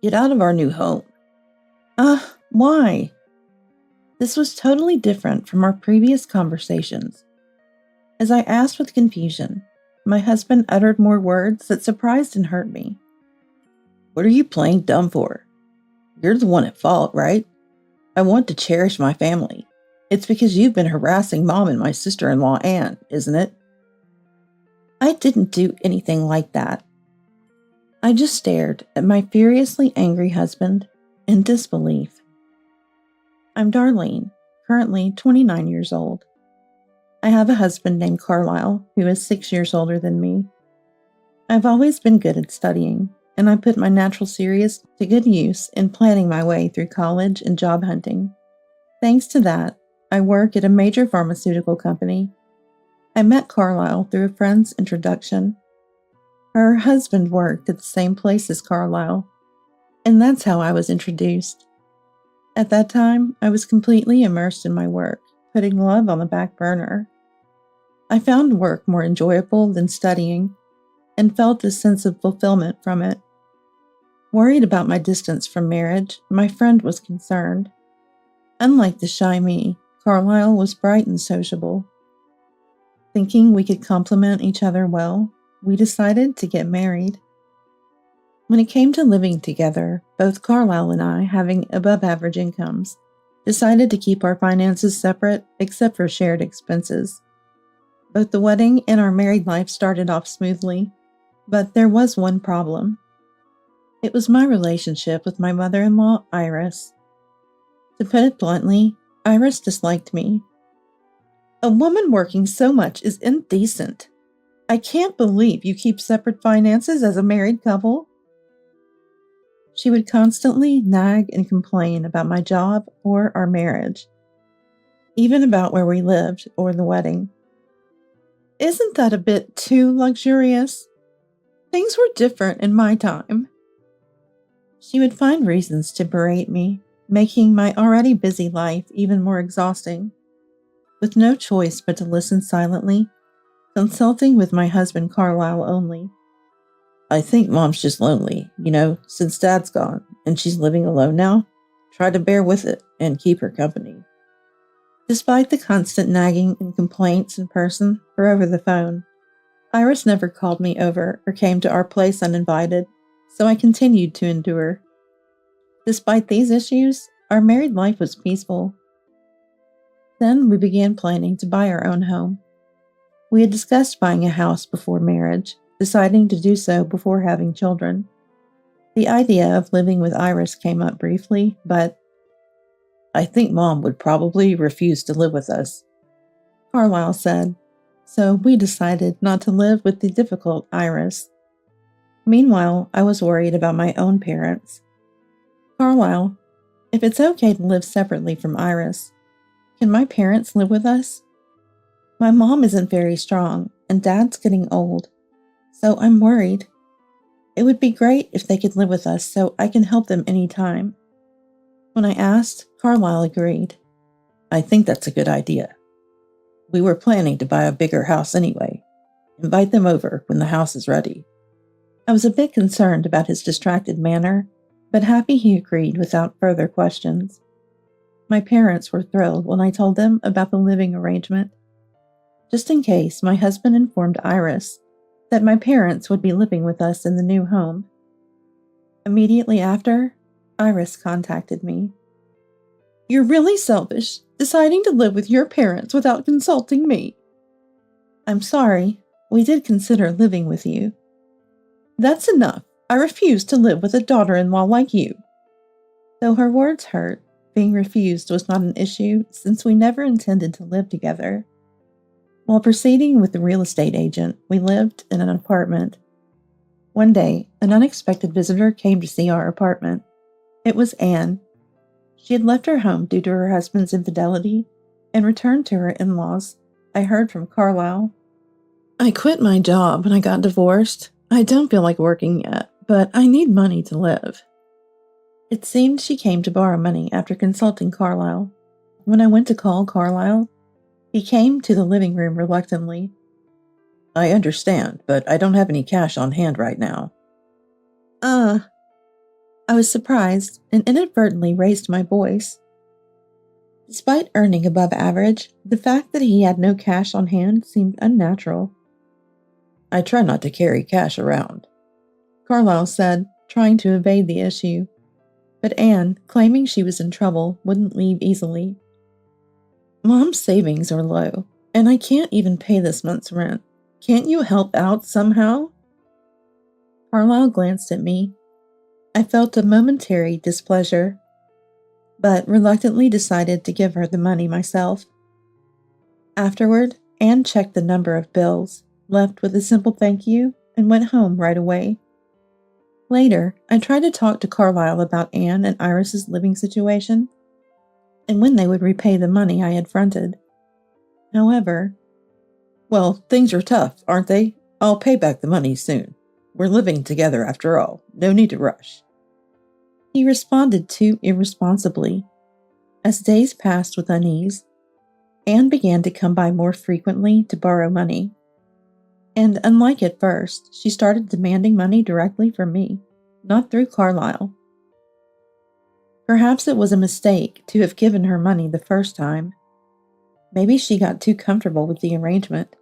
Get out of our new home. Why? This was totally different from our previous conversations. As I asked with confusion, my husband uttered more words that surprised and hurt me. What are you playing dumb for? You're the one at fault, right? I want to cherish my family. It's because you've been harassing Mom and my sister-in-law, Anne, isn't it? I didn't do anything like that. I just stared at my furiously angry husband in disbelief. I'm Darlene, currently 29 years old. I have a husband named Carlisle, who is 6 years older than me. I've always been good at studying, and I put my natural serious to good use in planning my way through college and job hunting. Thanks to that, I work at a major pharmaceutical company. I met Carlisle through a friend's introduction. Her husband worked at the same place as Carlisle, and that's how I was introduced. At that time, I was completely immersed in my work, putting love on the back burner. I found work more enjoyable than studying, and felt a sense of fulfillment from it. Worried about my distance from marriage, my friend was concerned. Unlike the shy me, Carlisle was bright and sociable. Thinking we could complement each other well, we decided to get married. When it came to living together, both Carlisle and I, having above-average incomes, decided to keep our finances separate except for shared expenses. Both the wedding and our married life started off smoothly, but there was one problem. It was my relationship with my mother-in-law, Iris. To put it bluntly, Iris disliked me. A woman working so much is indecent. I can't believe you keep separate finances as a married couple. She would constantly nag and complain about my job or our marriage, even about where we lived or the wedding. Isn't that a bit too luxurious? Things were different in my time. She would find reasons to berate me, making my already busy life even more exhausting. With no choice but to listen silently, consulting with my husband Carlisle only. I think Mom's just lonely, since Dad's gone and she's living alone now. Try to bear with it and keep her company. Despite the constant nagging and complaints in person or over the phone, Iris never called me over or came to our place uninvited, so I continued to endure. Despite these issues, our married life was peaceful. Then we began planning to buy our own home. We had discussed buying a house before marriage, deciding to do so before having children. The idea of living with Iris came up briefly, but I think Mom would probably refuse to live with us, Carlisle said, so we decided not to live with the difficult Iris. Meanwhile, I was worried about my own parents. Carlisle, if it's okay to live separately from Iris, can my parents live with us? My mom isn't very strong, and Dad's getting old, so I'm worried. It would be great if they could live with us so I can help them anytime. When I asked, Carlisle agreed. I think that's a good idea. We were planning to buy a bigger house anyway. Invite them over when the house is ready. I was a bit concerned about his distracted manner, but happy he agreed without further questions. My parents were thrilled when I told them about the living arrangement. Just in case, my husband informed Iris that my parents would be living with us in the new home. Immediately after, Iris contacted me. You're really selfish, deciding to live with your parents without consulting me. I'm sorry, we did consider living with you. That's enough. I refuse to live with a daughter-in-law like you. Though her words hurt, being refused was not an issue since we never intended to live together. While proceeding with the real estate agent, we lived in an apartment. One day, an unexpected visitor came to see our apartment. It was Anne. She had left her home due to her husband's infidelity and returned to her in-laws. I heard from Carlisle. I quit my job when I got divorced. I don't feel like working yet, but I need money to live. It seemed she came to borrow money after consulting Carlisle. When I went to call Carlisle, he came to the living room reluctantly. I understand, but I don't have any cash on hand right now. I was surprised and inadvertently raised my voice. Despite earning above average, the fact that he had no cash on hand seemed unnatural. I try not to carry cash around, Carlyle said, trying to evade the issue. But Anne, claiming she was in trouble, wouldn't leave easily. Mom's savings are low, and I can't even pay this month's rent. Can't you help out somehow? Carlyle glanced at me. I felt a momentary displeasure, but reluctantly decided to give her the money myself. Afterward, Anne checked the number of bills, left with a simple thank you, and went home right away. Later, I tried to talk to Carlyle about Anne and Iris's living situation, and when they would repay the money I had fronted. However, well, things are tough, aren't they? I'll pay back the money soon. We're living together after all. No need to rush. He responded too irresponsibly. As days passed with unease, Anne began to come by more frequently to borrow money. And unlike at first, she started demanding money directly from me, not through Carlyle. Perhaps it was a mistake to have given her money the first time. Maybe she got too comfortable with the arrangement.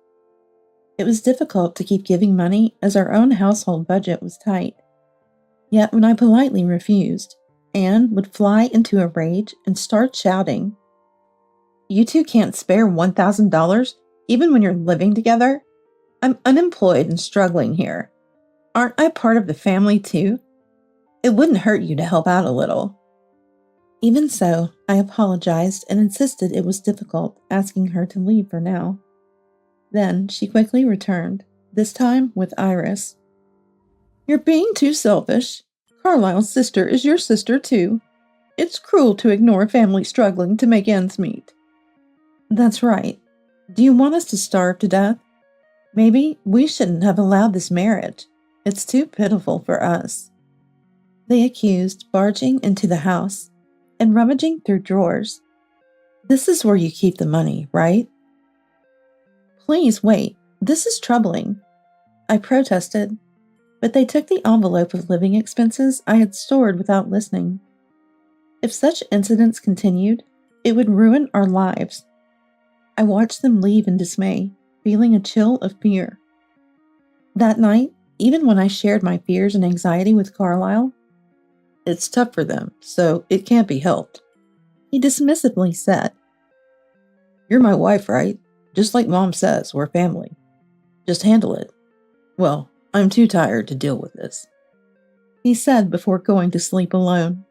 It was difficult to keep giving money as our own household budget was tight. Yet when I politely refused, Anne would fly into a rage and start shouting, "You two can't spare $1,000 even when you're living together? I'm unemployed and struggling here. Aren't I part of the family too? It wouldn't hurt you to help out a little." Even so, I apologized and insisted it was difficult asking her to leave for now. Then she quickly returned, this time with Iris. "You're being too selfish. Carlyle's sister is your sister too. It's cruel to ignore a family struggling to make ends meet." "That's right. Do you want us to starve to death? Maybe we shouldn't have allowed this marriage. It's too pitiful for us." They accused, barging into the house and rummaging through drawers. "This is where you keep the money, right?" "Please wait. This is troubling," I protested, but they took the envelope of living expenses I had stored without listening. If such incidents continued, it would ruin our lives. I watched them leave in dismay, feeling a chill of fear. That night, even when I shared my fears and anxiety with Carlyle, "It's tough for them, so it can't be helped," he dismissively said. "You're my wife, right? Just like Mom says, we're family. Just handle it. Well, I'm too tired to deal with this," he said before going to sleep alone.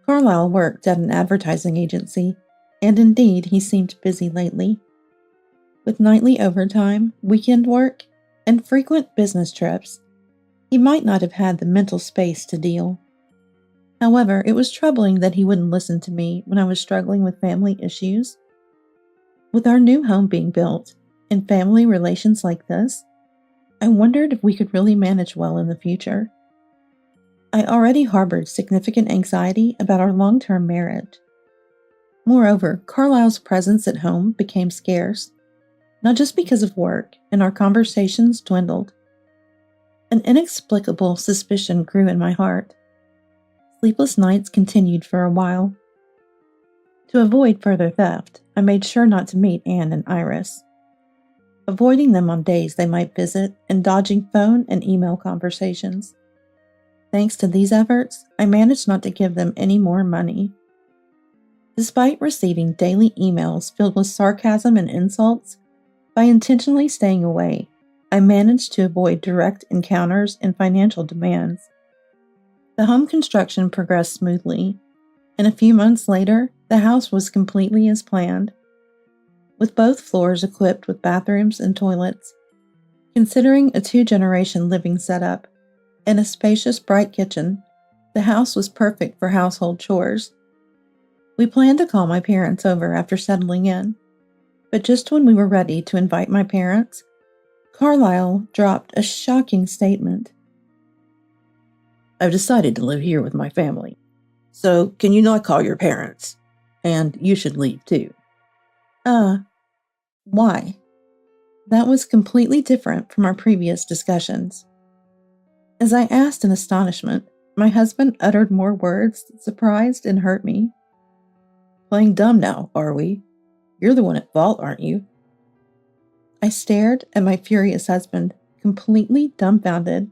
Carlyle worked at an advertising agency, and indeed he seemed busy lately. With nightly overtime, weekend work, and frequent business trips, he might not have had the mental space to deal. However, it was troubling that he wouldn't listen to me when I was struggling with family issues. With our new home being built, and family relations like this, I wondered if we could really manage well in the future. I already harbored significant anxiety about our long-term marriage. Moreover, Carlyle's presence at home became scarce, not just because of work, and our conversations dwindled. An inexplicable suspicion grew in my heart. Sleepless nights continued for a while. To avoid further theft, I made sure not to meet Anne and Iris, avoiding them on days they might visit and dodging phone and email conversations. Thanks to these efforts, I managed not to give them any more money. Despite receiving daily emails filled with sarcasm and insults, by intentionally staying away, I managed to avoid direct encounters and financial demands. The home construction progressed smoothly, and a few months later, the house was completely as planned, with both floors equipped with bathrooms and toilets. Considering a 2-generation living setup and a spacious, bright kitchen, the house was perfect for household chores. We planned to call my parents over after settling in, but just when we were ready to invite my parents, Carlyle dropped a shocking statement. "I've decided to live here with my family, so can you not call your parents? And you should leave too." Why? That was completely different from our previous discussions. As I asked in astonishment, My husband uttered more words that surprised and hurt me. Playing dumb now, are we? You're the one at fault, aren't you? I stared at my furious husband, completely dumbfounded.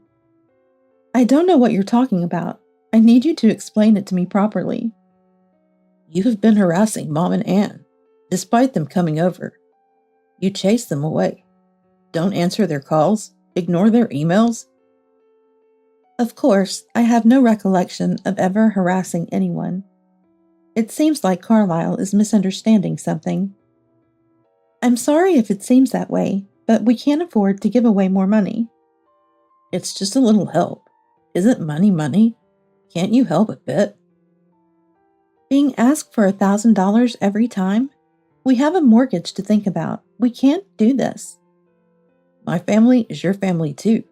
I don't know what you're talking about. I need you to explain it to me properly. You have been harassing Mom and Ann, despite them coming over. You chase them away. Don't answer their calls. Ignore their emails. Of course, I have no recollection of ever harassing anyone. It seems like Carlisle is misunderstanding something. I'm sorry if it seems that way, but we can't afford to give away more money. It's just a little help. Isn't money money? Can't you help a bit? Being asked for $1,000 every time? We have a mortgage to think about. We can't do this. My family is your family too.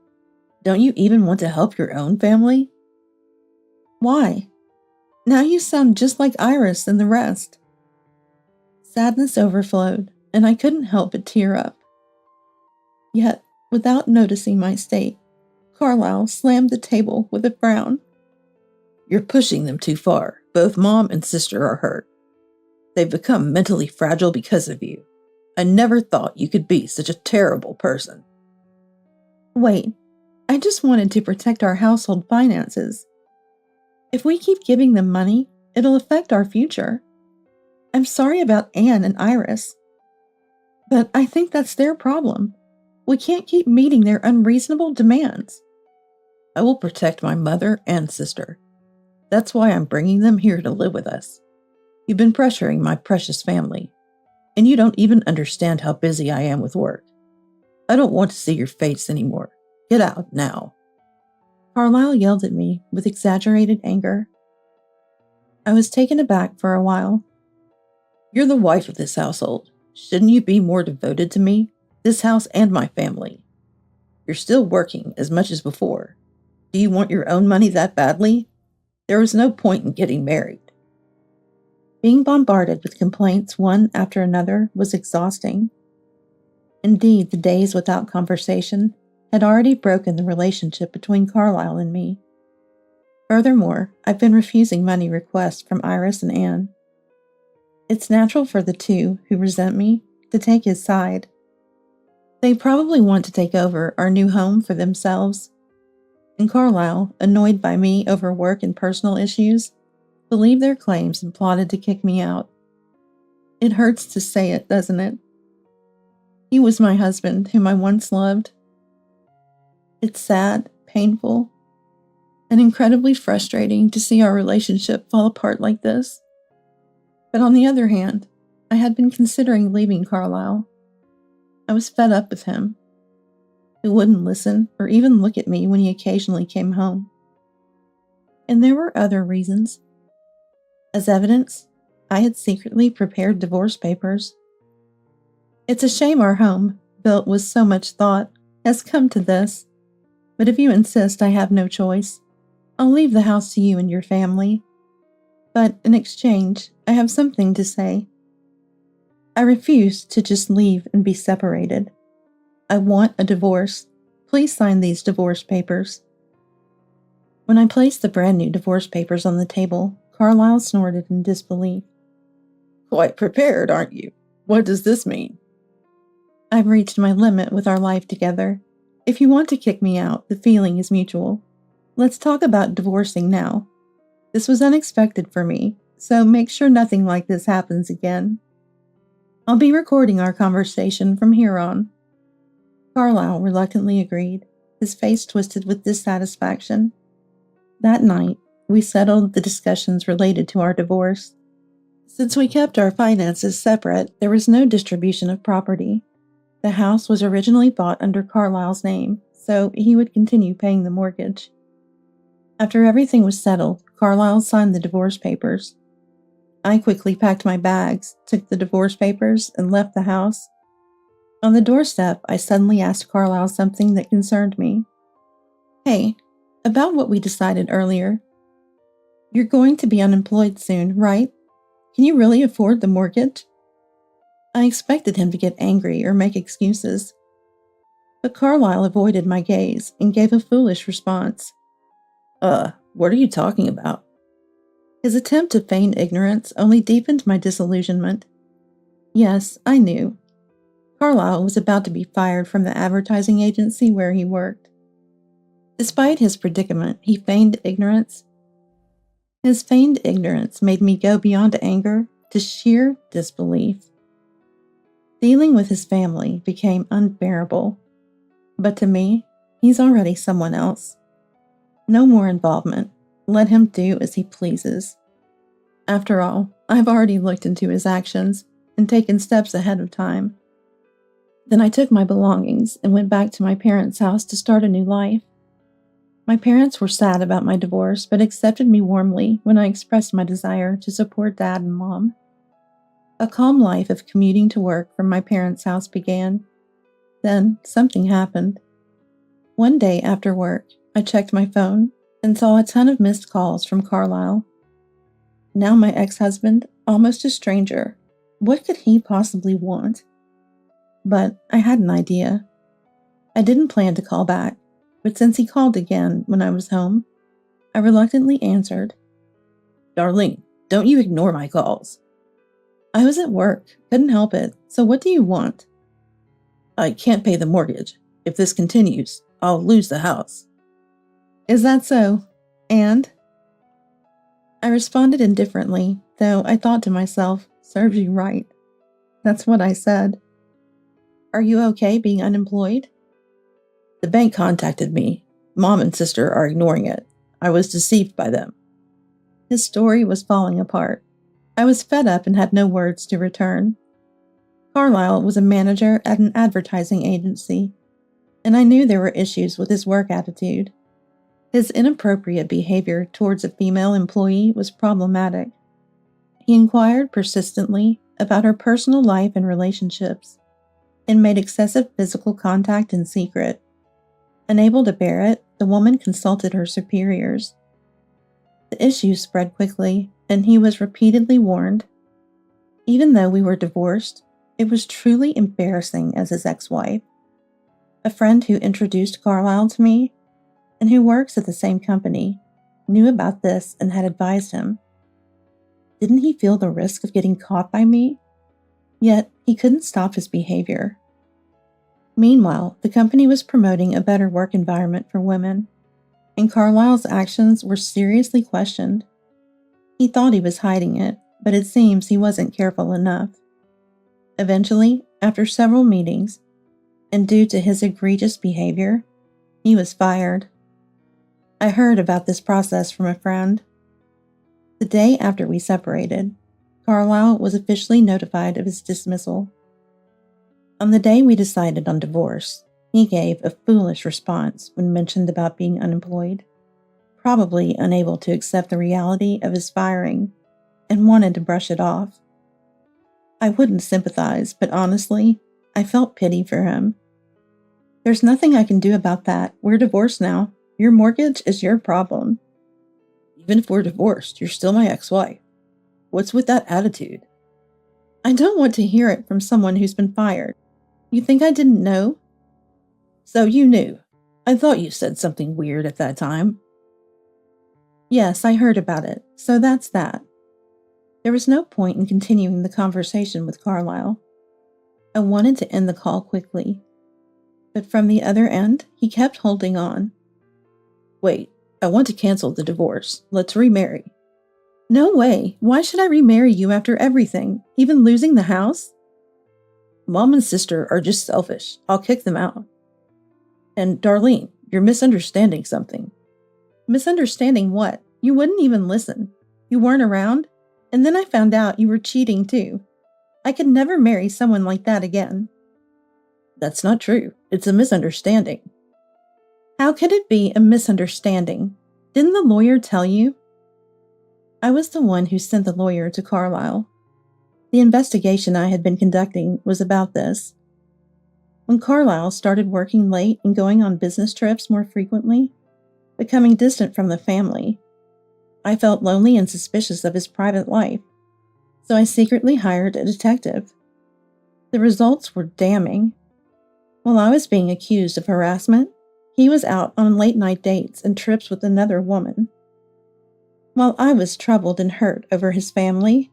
Don't you even want to help your own family? Why? Now you sound just like Iris and the rest. Sadness overflowed, and I couldn't help but tear up. Yet, without noticing my state, Carlisle slammed the table with a frown. You're pushing them too far. Both Mom and sister are hurt. They've become mentally fragile because of you. I never thought you could be such a terrible person. Wait, I just wanted to protect our household finances. If we keep giving them money, it'll affect our future. I'm sorry about Anne and Iris, but I think that's their problem. We can't keep meeting their unreasonable demands. I will protect my mother and sister. That's why I'm bringing them here to live with us. You've been pressuring my precious family, and you don't even understand how busy I am with work. I don't want to see your face anymore. Get out now. Carlisle yelled at me with exaggerated anger. I was taken aback for a while. You're the wife of this household. Shouldn't you be more devoted to me, this house, and my family? You're still working as much as before. Do you want your own money that badly? There is no point in getting married. Being bombarded with complaints one after another was exhausting. Indeed, the days without conversation had already broken the relationship between Carlisle and me. Furthermore, I've been refusing money requests from Iris and Anne. It's natural for the two who resent me to take his side. They probably want to take over our new home for themselves. And Carlisle, annoyed by me over work and personal issues, believed their claims and plotted to kick me out. It hurts to say it, doesn't it? He was my husband, whom I once loved. It's sad, painful, and incredibly frustrating to see our relationship fall apart like this. But on the other hand, I had been considering leaving Carlisle. I was fed up with him. He wouldn't listen or even look at me when he occasionally came home. And there were other reasons. As evidence, I had secretly prepared divorce papers. It's a shame our home, built with so much thought, has come to this. But if you insist I have no choice, I'll leave the house to you and your family. But in exchange, I have something to say. I refuse to just leave and be separated. I want a divorce. Please sign these divorce papers. When I placed the brand new divorce papers on the table, Carlisle snorted in disbelief. Quite prepared, aren't you? What does this mean? I've reached my limit with our life together. If you want to kick me out, the feeling is mutual. Let's talk about divorcing now. This was unexpected for me, so make sure nothing like this happens again. I'll be recording our conversation from here on. Carlisle reluctantly agreed, his face twisted with dissatisfaction. That night, we settled the discussions related to our divorce. Since we kept our finances separate, there was no distribution of property. The house was originally bought under Carlisle's name, so he would continue paying the mortgage. After everything was settled, Carlisle signed the divorce papers. I quickly packed my bags, took the divorce papers, and left the house. On the doorstep, I suddenly asked Carlisle something that concerned me. Hey, about what we decided earlier. You're going to be unemployed soon, right? Can you really afford the mortgage? I expected him to get angry or make excuses. But Carlisle avoided my gaze and gave a foolish response. What are you talking about? His attempt to feign ignorance only deepened my disillusionment. Yes, I knew. Carlisle was about to be fired from the advertising agency where he worked. Despite his predicament, he feigned ignorance. His feigned ignorance made me go beyond anger to sheer disbelief. Dealing with his family became unbearable. But to me, he's already someone else. No more involvement. Let him do as he pleases. After all, I've already looked into his actions and taken steps ahead of time. Then I took my belongings and went back to my parents' house to start a new life. My parents were sad about my divorce, but accepted me warmly when I expressed my desire to support Dad and Mom. A calm life of commuting to work from my parents' house began. Then something happened. One day after work, I checked my phone and saw a ton of missed calls from Carlisle. Now my ex-husband, almost a stranger. What could he possibly want? But I had an idea. I didn't plan to call back, but since he called again when I was home, I reluctantly answered. Darlene, don't you ignore my calls. I was at work, couldn't help it, so what do you want? I can't pay the mortgage. If this continues, I'll lose the house. Is that so? And? I responded indifferently, though I thought to myself, serves you right. That's what I said. Are you okay being unemployed? The bank contacted me. Mom and sister are ignoring it. I was deceived by them. His story was falling apart. I was fed up and had no words to return. Carlisle was a manager at an advertising agency, and I knew there were issues with his work attitude. His inappropriate behavior towards a female employee was problematic. He inquired persistently about her personal life and relationships, and made excessive physical contact in secret. Unable to bear it, the woman consulted her superiors. The issue spread quickly, and he was repeatedly warned. Even though we were divorced, it was truly embarrassing as his ex-wife. A friend who introduced Carlisle to me, and who works at the same company, knew about this and had advised him. Didn't he feel the risk of getting caught by me? Yet, he couldn't stop his behavior. Meanwhile, the company was promoting a better work environment for women, and Carlisle's actions were seriously questioned. He thought he was hiding it, but it seems he wasn't careful enough. Eventually, after several meetings, and due to his egregious behavior, he was fired. I heard about this process from a friend. The day after we separated, Carlisle was officially notified of his dismissal. On the day we decided on divorce, he gave a foolish response when mentioned about being unemployed, probably unable to accept the reality of his firing, and wanted to brush it off. I wouldn't sympathize, but honestly, I felt pity for him. There's nothing I can do about that. We're divorced now. Your mortgage is your problem. Even if we're divorced, you're still my ex-wife. What's with that attitude? I don't want to hear it from someone who's been fired. You think I didn't know? So you knew. I thought you said something weird at that time. Yes, I heard about it, so that's that. There was no point in continuing the conversation with Carlisle. I wanted to end the call quickly, but from the other end, he kept holding on. Wait, I want to cancel the divorce. Let's remarry. No way. Why should I remarry you after everything, even losing the house? Mom and sister are just selfish. I'll kick them out. And Darlene, you're misunderstanding something. Misunderstanding what? You wouldn't even listen. You weren't around, and then I found out you were cheating too. I could never marry someone like that again. That's not true. It's a misunderstanding. How could it be a misunderstanding? Didn't the lawyer tell you? I was the one who sent the lawyer to Carlisle. The investigation I had been conducting was about this. When Carlisle started working late and going on business trips more frequently, becoming distant from the family, I felt lonely and suspicious of his private life, so I secretly hired a detective. The results were damning. While I was being accused of harassment, he was out on late-night dates and trips with another woman. While I was troubled and hurt over his family,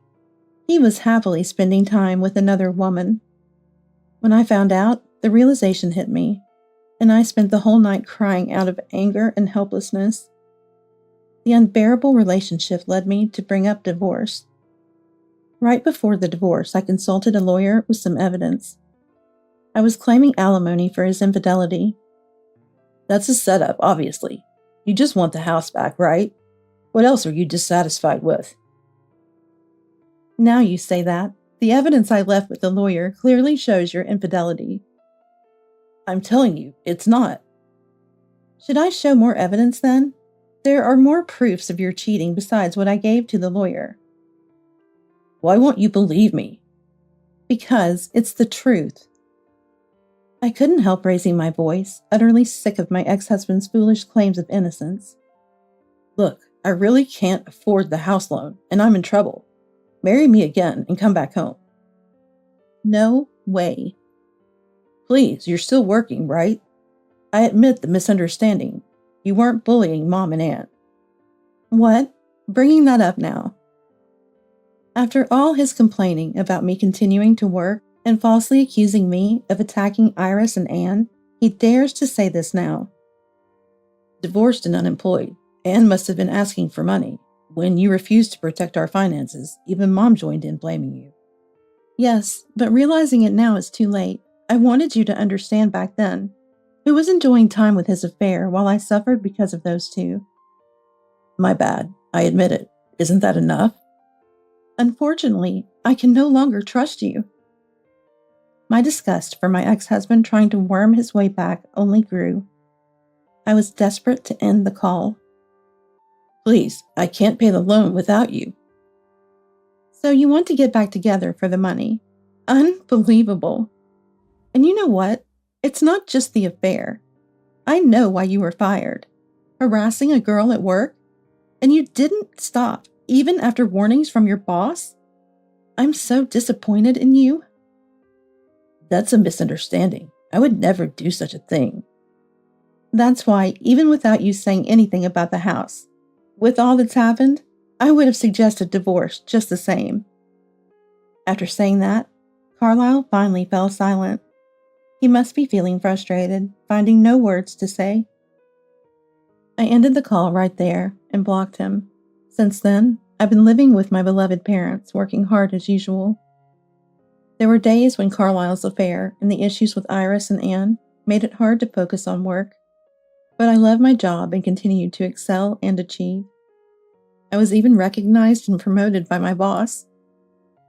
he was happily spending time with another woman. When I found out, the realization hit me, and I spent the whole night crying out of anger and helplessness. The unbearable relationship led me to bring up divorce. Right before the divorce, I consulted a lawyer with some evidence. I was claiming alimony for his infidelity. That's a setup, obviously. You just want the house back, right? What else are you dissatisfied with? Now you say that. The evidence I left with the lawyer clearly shows your infidelity. I'm telling you, it's not. Should I show more evidence then? There are more proofs of your cheating besides what I gave to the lawyer. Why won't you believe me? Because it's the truth. I couldn't help raising my voice, utterly sick of my ex-husband's foolish claims of innocence. Look, I really can't afford the house loan, and I'm in trouble. Marry me again and come back home. No way. Please, you're still working, right? I admit the misunderstanding. You weren't bullying Mom and Aunt. What? Bringing that up now. After all his complaining about me continuing to work and falsely accusing me of attacking Iris and Anne, he dares to say this now. Divorced and unemployed, Anne must have been asking for money. When you refused to protect our finances, even Mom joined in blaming you. Yes, but realizing it now is too late. I wanted you to understand back then. Who was enjoying time with his affair while I suffered because of those two? My bad. I admit it. Isn't that enough? Unfortunately, I can no longer trust you. My disgust for my ex-husband trying to worm his way back only grew. I was desperate to end the call. Please, I can't pay the loan without you. So you want to get back together for the money? Unbelievable. And you know what? It's not just the affair. I know why you were fired. Harassing a girl at work? And you didn't stop, even after warnings from your boss? I'm so disappointed in you. That's a misunderstanding. I would never do such a thing. That's why, even without you saying anything about the house, with all that's happened, I would have suggested divorce just the same. After saying that, Carlisle finally fell silent. He must be feeling frustrated, finding no words to say. I ended the call right there and blocked him. Since then, I've been living with my beloved parents, working hard as usual. There were days when Carlisle's affair and the issues with Iris and Anne made it hard to focus on work, but I love my job and continued to excel and achieve. I was even recognized and promoted by my boss.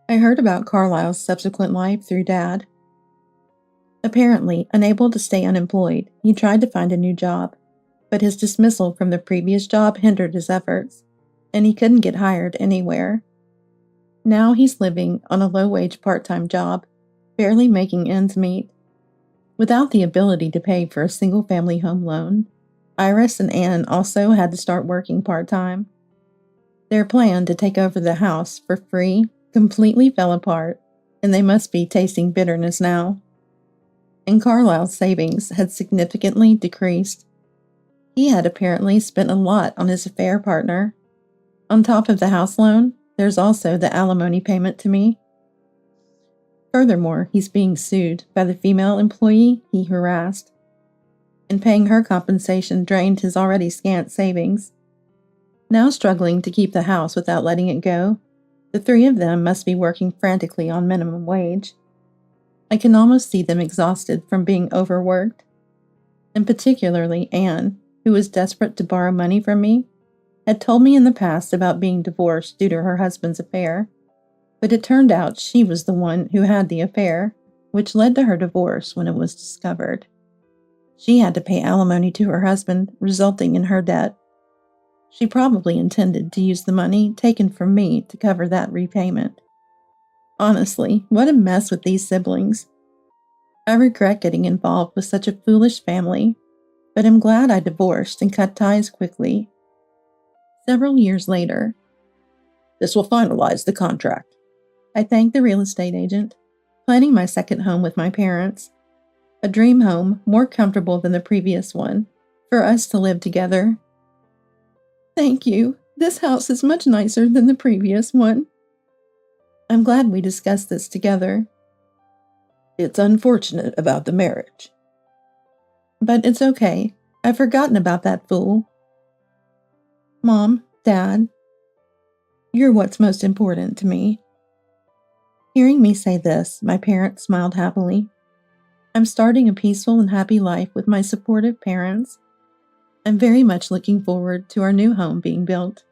I heard about Carlisle's subsequent life through Dad. Apparently, unable to stay unemployed, he tried to find a new job, but his dismissal from the previous job hindered his efforts, and he couldn't get hired anywhere. Now he's living on a low-wage part-time job, barely making ends meet. Without the ability to pay for a single-family home loan, Iris and Anne also had to start working part-time. Their plan to take over the house for free completely fell apart, and they must be tasting bitterness now. And Carlisle's savings had significantly decreased. He had apparently spent a lot on his affair partner. On top of the house loan, there's also the alimony payment to me. Furthermore, he's being sued by the female employee he harassed, and paying her compensation drained his already scant savings. Now struggling to keep the house without letting it go, the three of them must be working frantically on minimum wage. I can almost see them exhausted from being overworked. And particularly Anne, who was desperate to borrow money from me, had told me in the past about being divorced due to her husband's affair. But it turned out she was the one who had the affair, which led to her divorce when it was discovered. She had to pay alimony to her husband, resulting in her debt. She probably intended to use the money taken from me to cover that repayment. Honestly, what a mess with these siblings. I regret getting involved with such a foolish family, but am glad I divorced and cut ties quickly. Several years later, this will finalize the contract. I thanked the real estate agent, planning my second home with my parents. A dream home more comfortable than the previous one, for us to live together. Thank you. This house is much nicer than the previous one. I'm glad we discussed this together. It's unfortunate about the marriage. But it's okay. I've forgotten about that fool. Mom, Dad, you're what's most important to me. Hearing me say this, my parents smiled happily. I'm starting a peaceful and happy life with my supportive parents. I'm very much looking forward to our new home being built.